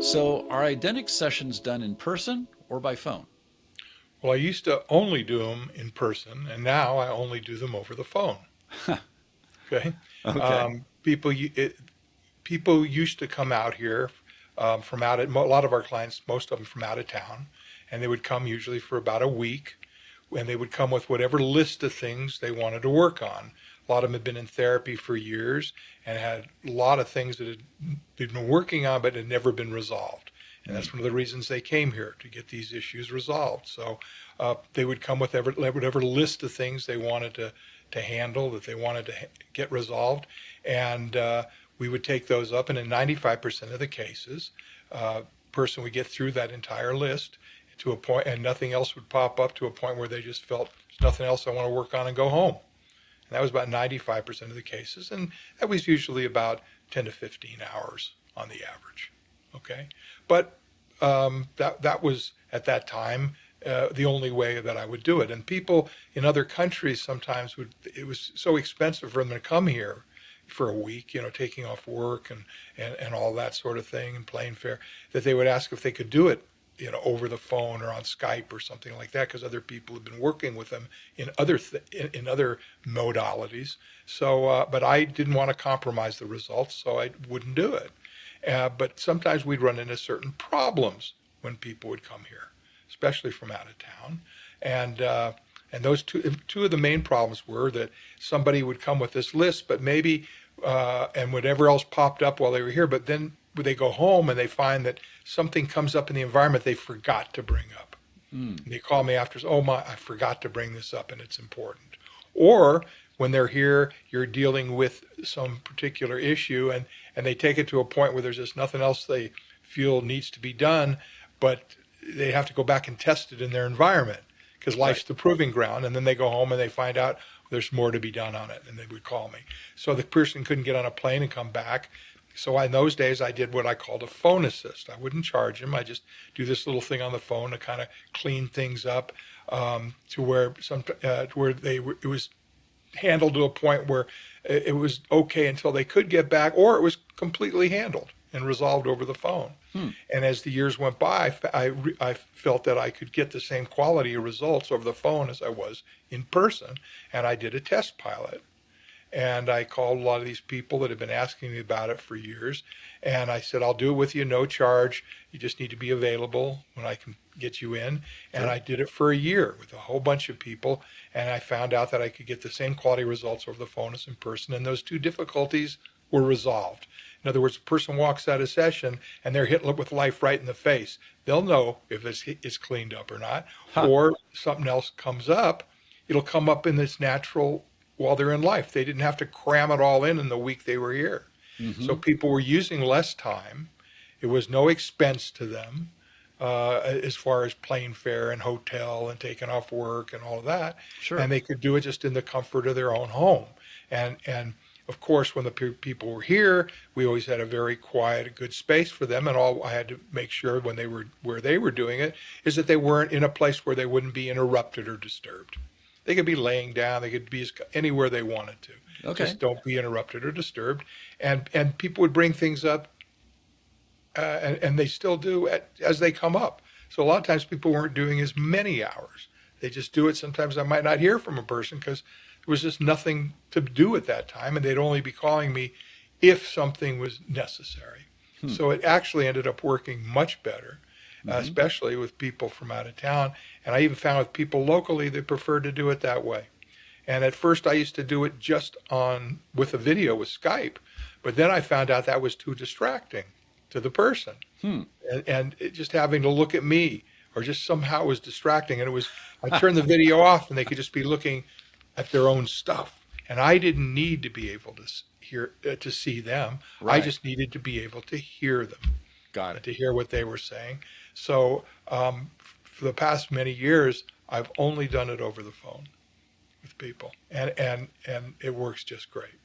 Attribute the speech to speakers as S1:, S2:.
S1: So are Idenics sessions done in person or by phone?
S2: Well, I used to only do them in person, and now I only do them over the phone. Okay.
S1: Okay.
S2: People used to come out here from a lot of our clients, most of them from out of town, and they would come usually for about a week, and they would come with whatever list of things they wanted to work on. A lot of them had been in therapy for years and had a lot of things that they'd been working on but had never been resolved. And
S1: Mm.
S2: that's one of the reasons they came here, to get these issues resolved. So they would come with whatever list of things they wanted to handle, that they wanted to get resolved. And we would take those up. And in 95% of the cases, person would get through that entire list to a point, and nothing else would pop up, to a point where they just felt there's nothing else I want to work on, and go home. And that was about 95% of the cases. And that was usually about 10 to 15 hours on the average. Okay. But that was at that time the only way that I would do it. And people in other countries sometimes it was so expensive for them to come here for a week, taking off work and all that sort of thing, and plane fare, that they would ask if they could do it, over the phone or on Skype or something like that, because other people have been working with them in other modalities. So, but I didn't want to compromise the results, so I wouldn't do it. But sometimes we'd run into certain problems when people would come here, especially from out of town. And those two of the main problems were that somebody would come with this list, but maybe and whatever else popped up while they were here, but then they go home and they find that something comes up in the environment they forgot to bring up.
S1: Mm.
S2: And they call me after, oh my, I forgot to bring this up and it's important. Or when they're here, you're dealing with some particular issue, and they take it to a point where there's just nothing else they feel needs to be done, but they have to go back and test it in their environment, because
S1: Right.
S2: life's the proving ground. And then they go home and they find out there's more to be done on it, and they would call me. So the person couldn't get on a plane and come back. So in those days, I did what I called a phone assist. I wouldn't charge them. I just do this little thing on the phone to kind of clean things up, to where it was handled to a point where it was okay until they could get back, or it was completely handled and resolved over the phone.
S1: Hmm.
S2: And as the years went by, I felt that I could get the same quality of results over the phone as I was in person. And I did a test pilot. And I called a lot of these people that have been asking me about it for years. And I said, I'll do it with you, no charge. You just need to be available when I can get you in. And
S1: Sure.
S2: I did it for a year with a whole bunch of people. And I found out that I could get the same quality results over the phone as in person. And those two difficulties were resolved. In other words, a person walks out of session and they're hit with life right in the face. They'll know if it's cleaned up or not,
S1: Huh.
S2: or something else comes up. It'll come up in this natural while they're in life. They didn't have to cram it all in the week they were here. So
S1: Mm-hmm.
S2: people were using less time. It was no expense to them, as far as plane fare and hotel and taking off work and all of that.
S1: Sure.
S2: And they could do it just in the comfort of their own home. And of course, when the people were here, we always had a very quiet, good space for them. And all I had to make sure when they were where they were doing it is that they weren't in a place where they wouldn't be interrupted or disturbed. They could be laying down. They could be anywhere they wanted to.
S1: Okay.
S2: Just don't be interrupted or disturbed. And people would bring things up, and they still do as they come up. So a lot of times people weren't doing as many hours. They just do it. Sometimes I might not hear from a person because there was just nothing to do at that time, and they'd only be calling me if something was necessary.
S1: Hmm.
S2: So it actually ended up working much better,
S1: Mm-hmm.
S2: especially with people from out of town. And I even found with people locally, they preferred to do it that way. And at first I used to do it just with a video with Skype, but then I found out that was too distracting to the person.
S1: Hmm.
S2: And it just having to look at me, or just somehow was distracting. And I turned the video off and they could just be looking at their own stuff. And I didn't need to be able to to see them. I
S1: Right.
S2: just needed to be able to hear them,
S1: Got it.
S2: to hear what they were saying. So for the past many years, I've only done it over the phone with people, and it works just great.